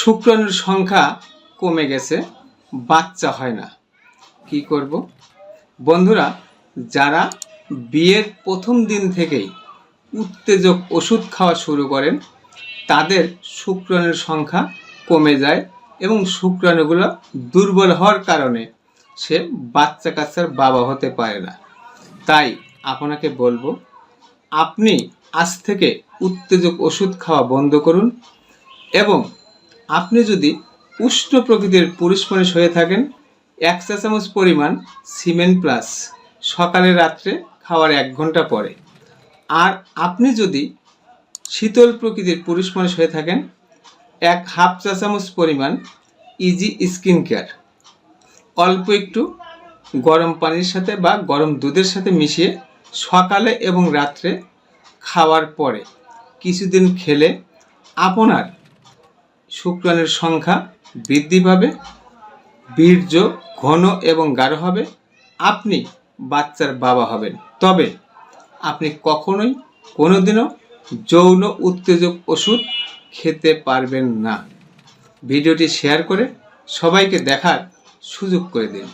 শুক্রাণুর সংখ্যা কমে গেছে, বাচ্চা হয় না, কি করব? বন্ধুরা, যারা বিয়ের প্রথম দিন থেকেই উত্তেজক ওষুধ খাওয়া শুরু করেন তাদের শুক্রাণুর সংখ্যা কমে যায় এবং শুক্রাণুগুলো দুর্বল হওয়ার কারণে সে বাচ্চা কাচ্চার বাবা হতে পারে না। তাই আপনাকে বলবো, আপনি আজ থেকে উত্তেজক ওষুধ খাওয়া বন্ধ করুন এবং আপনি যদি উষ্ণ প্রকৃতির পুরুষ মানুষ হয়ে থাকেন, 1 চা চামচ পরিমাণ সিমেন্ট প্লাস সকালে রাত্রে খাওয়ার 1 ঘন্টা পরে। আর আপনি যদি শীতল প্রকৃতির পুরুষ মানুষ হয়ে থাকেন, 1/2 চা চামচ পরিমাণ ইজি স্কিন কেয়ার অল্প একটু গরম পানির সাথে বা গরম দুধের সাথে মিশিয়ে সকালে এবং রাত্রে খাওয়ার পরে কিছুদিন খেলে আপনার শুক্রাণুর সংখ্যা বৃদ্ধি পাবে, বীর্য ঘন এবং গাঢ় হবে, আপনি বাচ্চার বাবা হবেন। তবে আপনি কখনোই কোনোদিনও যৌন উত্তেজক ওষুধ খেতে পারবেন না। ভিডিওটি শেয়ার করে সবাইকে দেখার সুযোগ করে দিন।